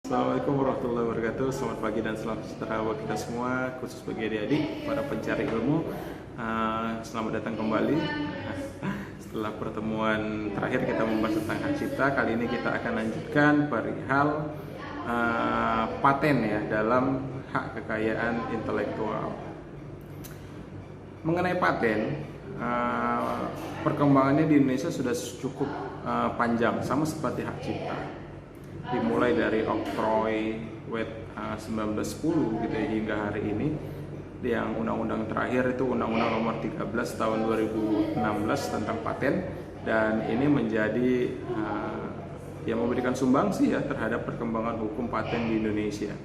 Assalamualaikum warahmatullahi wabarakatuh. Selamat pagi dan selamat sejahtera buat kita semua, khusus bagi adik-adik, para pencari ilmu. Selamat datang kembali. Setelah pertemuan terakhir kita membahas tentang hak cipta, kali ini kita akan lanjutkan perihal paten ya dalam hak kekayaan intelektual. Mengenai paten, perkembangannya di Indonesia sudah cukup panjang, sama seperti hak cipta. Dimulai dari Oktroy Wet 1910 gitu ya, hingga hari ini, yang undang-undang terakhir itu Undang-Undang Nomor 13 Tahun 2016 tentang paten, dan ini menjadi yang memberikan sumbangsi ya terhadap perkembangan hukum paten di Indonesia.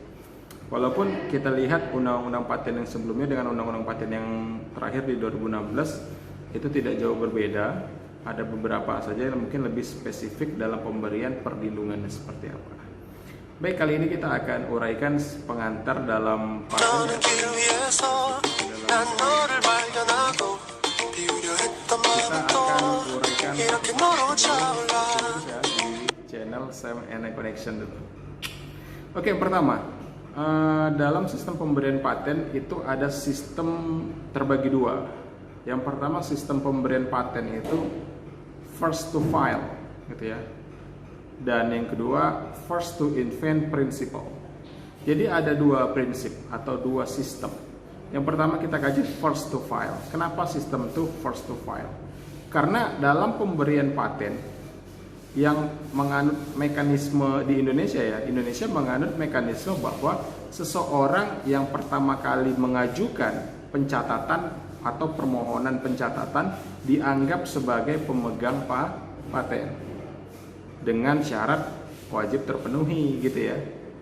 Walaupun kita lihat undang-undang paten yang sebelumnya dengan undang-undang paten yang terakhir di 2016 itu tidak jauh berbeda. Ada beberapa saja yang mungkin lebih spesifik dalam pemberian perlindungannya seperti apa. Baik, kali ini kita akan uraikan pengantar dalam paten. Kita akan uraikan di channel Sam and Connection dulu. Oke, yang pertama, dalam sistem pemberian paten itu ada sistem terbagi dua. Yang pertama, sistem pemberian paten itu first to file gitu ya, dan yang kedua first to invent principle. Jadi ada dua prinsip atau dua sistem. Yang pertama kita kaji first to file. Kenapa sistem itu first to file? Karena dalam pemberian paten yang menganut mekanisme di Indonesia ya, Indonesia menganut mekanisme bahwa seseorang yang pertama kali mengajukan pencatatan atau permohonan pencatatan dianggap sebagai pemegang paten dengan syarat wajib terpenuhi gitu ya,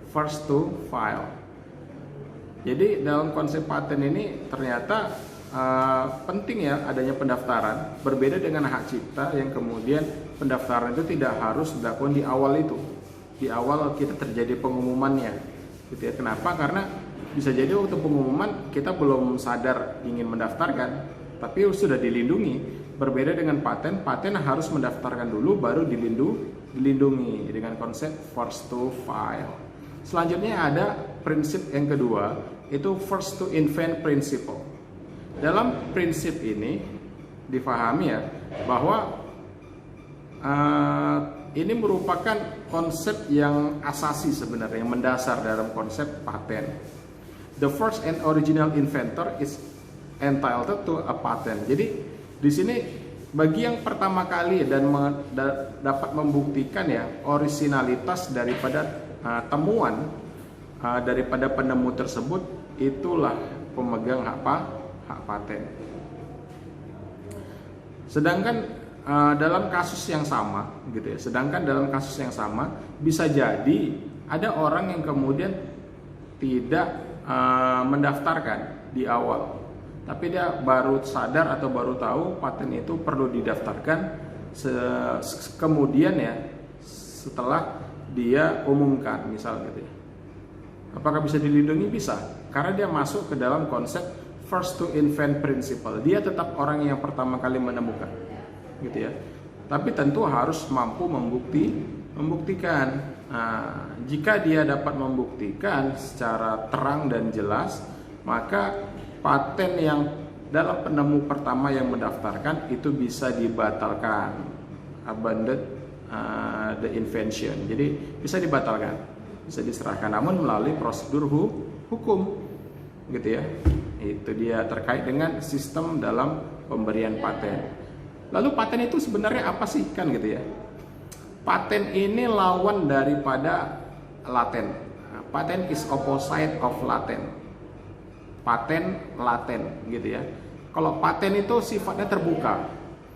first to file. Jadi dalam konsep paten ini ternyata penting ya adanya pendaftaran, berbeda dengan hak cipta yang kemudian pendaftaran itu tidak harus dilakukan di awal itu, di awal kita terjadi pengumumannya gitu ya. Kenapa? Karena bisa jadi waktu pengumuman kita belum sadar ingin mendaftarkan, tapi sudah dilindungi. Berbeda dengan paten, paten harus mendaftarkan dulu baru dilindungi dengan konsep first to file. Selanjutnya ada prinsip yang kedua, itu first to invent principle. Dalam prinsip ini difahami ya bahwa ini merupakan konsep yang asasi sebenarnya, yang mendasar dalam konsep paten. The first and original inventor is entitled to a patent. Jadi di sini bagi yang pertama kali dan dapat membuktikan ya orisinalitas daripada temuan daripada penemu tersebut, itulah pemegang hak paten. Sedangkan dalam kasus yang sama gitu ya, bisa jadi ada orang yang kemudian tidak mendaftarkan di awal, tapi dia baru sadar atau baru tahu paten itu perlu didaftarkan kemudian ya setelah dia umumkan misal gitu ya. Apakah bisa dilindungi? Bisa, karena dia masuk ke dalam konsep first to invent principle. Dia tetap orang yang pertama kali menemukan gitu ya, tapi tentu harus mampu membuktikan. Nah, jika dia dapat membuktikan secara terang dan jelas, maka paten yang dalam penemu pertama yang mendaftarkan itu bisa dibatalkan, abandon the invention. Jadi bisa dibatalkan, bisa diserahkan, namun melalui prosedur hukum gitu ya. Itu dia terkait dengan sistem dalam pemberian paten. Lalu paten itu sebenarnya apa sih kan gitu ya? Paten ini lawan daripada laten. Paten is opposite of laten. Paten laten gitu ya. Kalau paten itu sifatnya terbuka,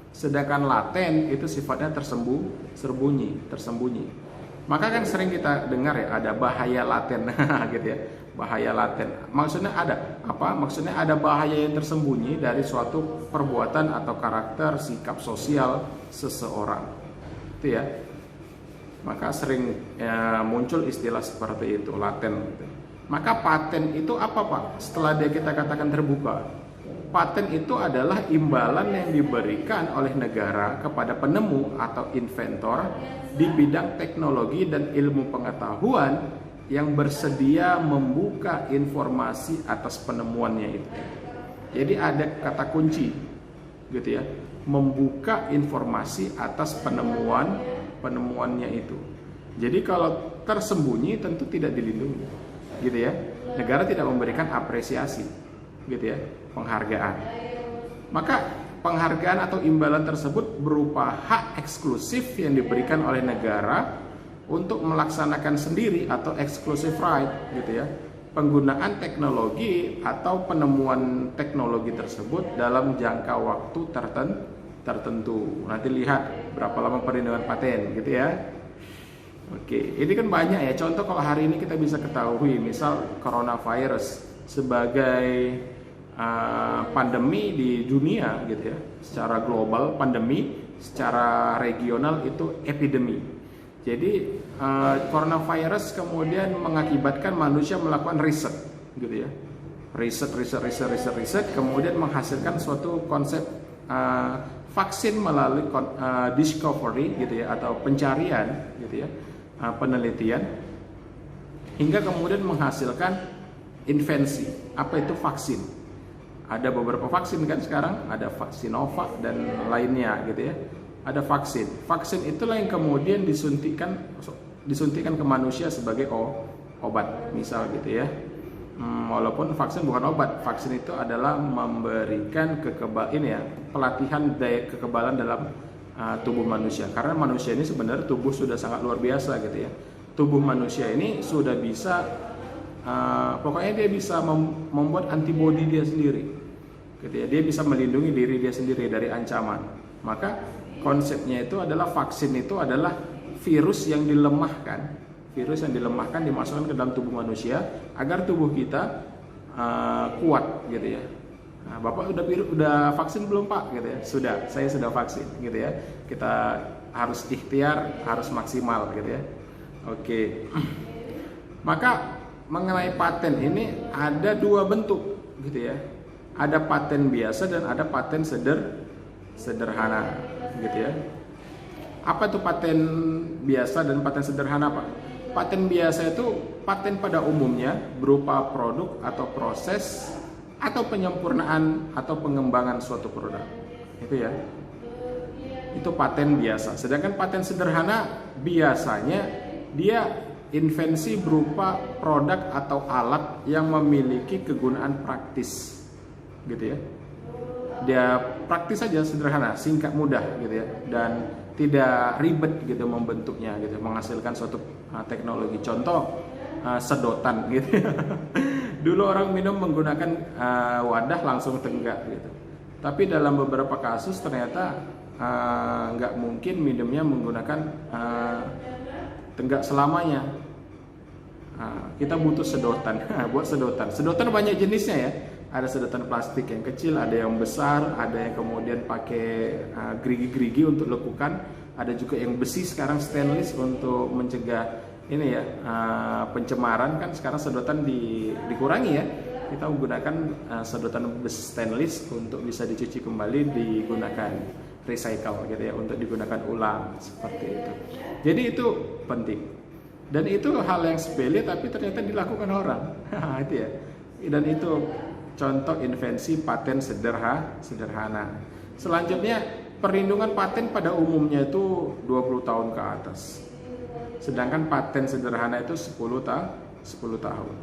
sedangkan laten itu sifatnya tersembunyi. Maka kan sering kita dengar ya ada bahaya laten gitu ya. Bahaya laten. Maksudnya ada apa? Maksudnya ada bahaya yang tersembunyi dari suatu perbuatan atau karakter sikap sosial seseorang. Itu ya. Maka sering muncul istilah seperti itu, laten. Maka paten itu apa Pak? Setelah kita katakan terbuka, paten itu adalah imbalan yang diberikan oleh negara kepada penemu atau inventor di bidang teknologi dan ilmu pengetahuan yang bersedia membuka informasi atas penemuannya itu. Jadi ada kata kunci gitu ya, membuka informasi atas penemuannya itu. Jadi kalau tersembunyi tentu tidak dilindungi gitu ya. Negara tidak memberikan apresiasi gitu ya, penghargaan. Maka penghargaan atau imbalan tersebut berupa hak eksklusif yang diberikan oleh negara untuk melaksanakan sendiri atau exclusive right gitu ya, penggunaan teknologi atau penemuan teknologi tersebut dalam jangka waktu tertentu. Nanti lihat berapa lama perlindungan paten gitu ya. Oke, ini kan banyak ya. Contoh kalau hari ini kita bisa ketahui, misal coronavirus sebagai pandemi di dunia gitu ya, secara global pandemi, secara regional itu epidemi. Jadi coronavirus kemudian mengakibatkan manusia melakukan riset gitu ya, riset, kemudian menghasilkan suatu konsep vaksin melalui discovery gitu ya, atau pencarian gitu ya, penelitian, hingga kemudian menghasilkan invensi. Apa itu vaksin? Ada beberapa vaksin kan sekarang, ada vaksin Sinovac dan lainnya gitu ya. Ada vaksin. Vaksin itulah yang kemudian disuntikan ke manusia sebagai obat, misal gitu ya. Walaupun vaksin bukan obat, vaksin itu adalah memberikan pelatihan daya kekebalan dalam tubuh manusia. Karena manusia ini sebenarnya tubuh sudah sangat luar biasa gitu ya. Tubuh manusia ini sudah bisa, pokoknya dia bisa membuat antibodi dia sendiri, gitu ya. Dia bisa melindungi diri dia sendiri dari ancaman. Maka konsepnya itu adalah vaksin itu adalah virus yang dilemahkan, dimasukkan ke dalam tubuh manusia agar tubuh kita kuat gitu ya. Nah, Bapak udah vaksin belum Pak? Gitu ya. Saya sudah vaksin gitu ya. Kita harus ikhtiar, harus maksimal gitu ya. Oke. Maka mengenai paten ini ada dua bentuk gitu ya. Ada paten biasa dan ada paten sederhana gitu ya. Apa itu paten biasa dan paten sederhana Pak? Paten biasa itu paten pada umumnya berupa produk atau proses atau penyempurnaan atau pengembangan suatu produk. Itu ya. Itu paten biasa. Sedangkan paten sederhana biasanya dia invensi berupa produk atau alat yang memiliki kegunaan praktis. Gitu ya. Dia praktis saja, sederhana, singkat, mudah gitu ya, dan tidak ribet gitu membentuknya gitu, menghasilkan suatu teknologi. Contoh sedotan gitu ya. Dulu orang minum menggunakan wadah langsung tenggak gitu, tapi dalam beberapa kasus ternyata nggak mungkin minumnya menggunakan tenggak selamanya. Kita butuh sedotan buat sedotan banyak jenisnya ya. Ada sedotan plastik yang kecil, ada yang besar, ada yang kemudian pakai gerigi-gerigi untuk lekukan, ada juga yang besi sekarang, stainless untuk mencegah ini ya, pencemaran. Kan sekarang sedotan dikurangi ya, kita menggunakan sedotan besi stainless untuk bisa dicuci kembali, digunakan recycle gitu ya, untuk digunakan ulang seperti itu. Jadi itu penting, dan itu hal yang sepele tapi ternyata dilakukan orang. Itu ya, dan itu contoh invensi paten sederhana. Selanjutnya, perlindungan paten pada umumnya itu 20 tahun ke atas. Sedangkan paten sederhana itu 10 tahun.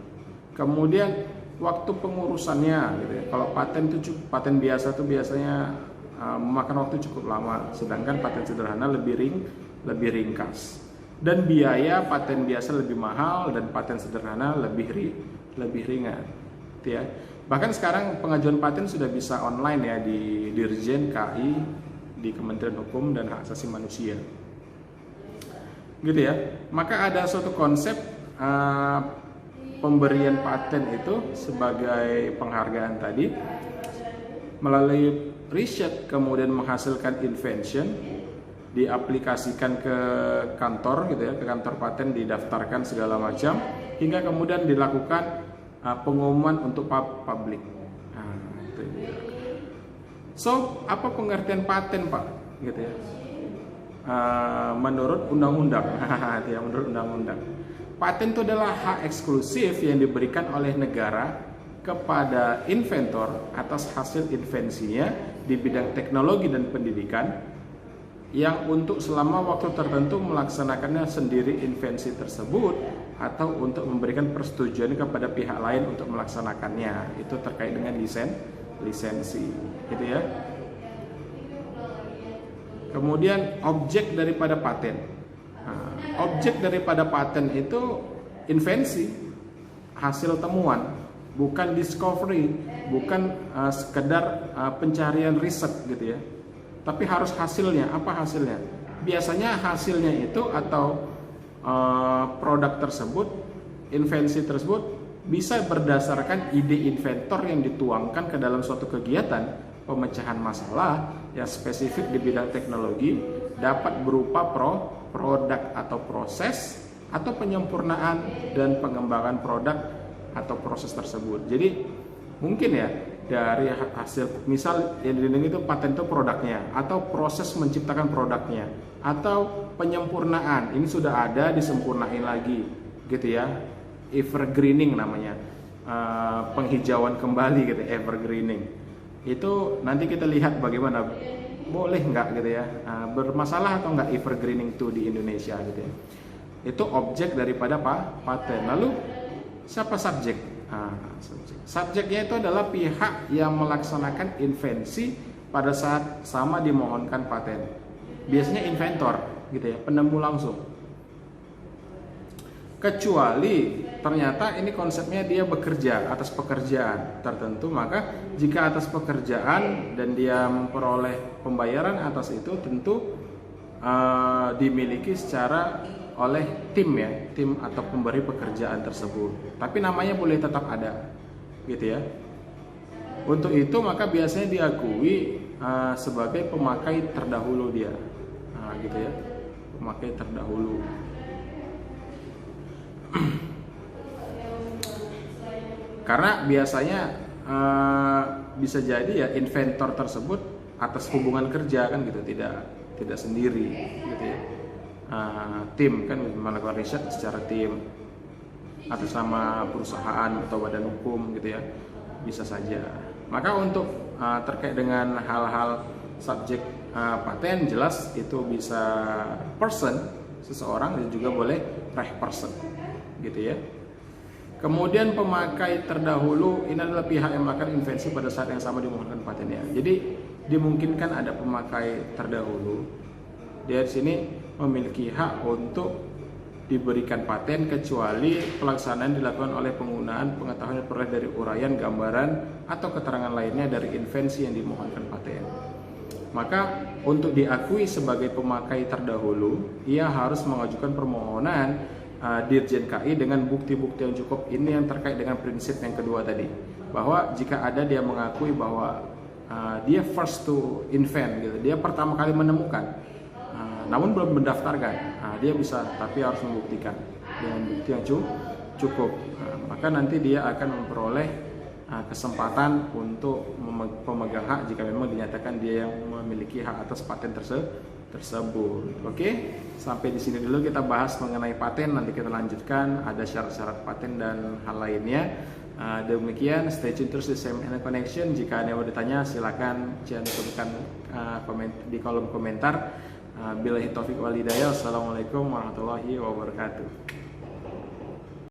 Kemudian waktu pengurusannya gitu ya. Kalau paten biasa itu biasanya memakan waktu cukup lama, sedangkan paten sederhana lebih ringkas. Dan biaya paten biasa lebih mahal dan paten sederhana lebih ringan. Gitu ya. Bahkan sekarang pengajuan paten sudah bisa online ya di Dirjen KI, di Kementerian Hukum dan Hak Asasi Manusia. Gitu ya. Maka ada suatu konsep pemberian paten itu sebagai penghargaan tadi melalui riset, kemudian menghasilkan invention, diaplikasikan ke kantor gitu ya, ke kantor paten, didaftarkan segala macam, hingga kemudian dilakukan pengumuman untuk publik. Nah, itu dia. So, apa pengertian paten Pak? Gitu ya. Menurut undang-undang, ya, menurut undang-undang. paten itu adalah hak eksklusif yang diberikan oleh negara kepada inventor atas hasil invensinya di bidang teknologi dan pendidikan yang untuk selama waktu tertentu melaksanakannya sendiri invensi tersebut atau untuk memberikan persetujuan kepada pihak lain untuk melaksanakannya. Itu terkait dengan lisensi, gitu ya. Kemudian objek daripada paten. Objek daripada paten itu invensi, hasil temuan, bukan discovery, bukan sekedar pencarian riset gitu ya. Tapi harus hasilnya. Apa hasilnya? Biasanya hasilnya itu atau produk tersebut, invensi tersebut bisa berdasarkan ide inventor yang dituangkan ke dalam suatu kegiatan pemecahan masalah yang spesifik di bidang teknologi, dapat berupa produk atau proses atau penyempurnaan dan pengembangan produk atau proses tersebut. Jadi mungkin ya dari hasil, misal yang dilindungi itu paten itu produknya atau proses menciptakan produknya atau penyempurnaan, ini sudah ada disempurnain lagi gitu ya, evergreening namanya, penghijauan kembali gitu, evergreening. Itu nanti kita lihat bagaimana, boleh nggak gitu ya, bermasalah atau nggak evergreening itu di Indonesia gitu ya. Itu objek daripada paten. Lalu siapa subjek? Subjeknya itu adalah pihak yang melaksanakan invensi pada saat sama dimohonkan paten. Biasanya inventor gitu ya, penemu langsung. Kecuali ternyata ini konsepnya dia bekerja atas pekerjaan tertentu, maka jika atas pekerjaan dan dia memperoleh pembayaran atas itu tentu dimiliki secara oleh tim ya, tim atau pemberi pekerjaan tersebut. Tapi namanya boleh tetap ada, gitu ya. Untuk itu maka biasanya diakui sebagai pemakai terdahulu dia, gitu ya, pemakai terdahulu. Karena biasanya bisa jadi ya inventor tersebut atas hubungan kerja kan gitu, tidak sendiri gitu ya. Tim kan melakukan riset secara tim atas nama perusahaan atau badan hukum gitu ya, bisa saja. Maka untuk terkait dengan hal-hal subjek paten jelas itu bisa person, seseorang, dan juga boleh person gitu ya. Kemudian pemakai terdahulu ini adalah pihak yang melakukan invensi pada saat yang sama dimohonkan patennya. Jadi dimungkinkan ada pemakai terdahulu. Dia di sini memiliki hak untuk diberikan paten kecuali pelaksanaan dilakukan oleh penggunaan pengetahuan yang diperoleh dari uraian, gambaran, atau keterangan lainnya dari invensi yang dimohonkan paten. Maka untuk diakui sebagai pemakai terdahulu, ia harus mengajukan permohonan Dirjen KI dengan bukti-bukti yang cukup. Ini yang terkait dengan prinsip yang kedua tadi, bahwa jika ada dia mengakui bahwa dia first to invent gitu, dia pertama kali menemukan, namun belum mendaftarkan, dia bisa, tapi harus membuktikan dengan bukti yang cukup. Maka nanti dia akan memperoleh kesempatan untuk pemegang hak jika memang dinyatakan dia yang memiliki hak atas paten tersebut. Oke, sampai di sini dulu kita bahas mengenai paten. Nanti kita lanjutkan ada syarat-syarat paten dan hal lainnya. Demikian, stay tune terus di CMN Connection. Jika ada yang mau ditanya silakan jangan tuliskan di kolom komentar. Billahi taufiq wal hidayah. Assalamualaikum warahmatullahi wabarakatuh.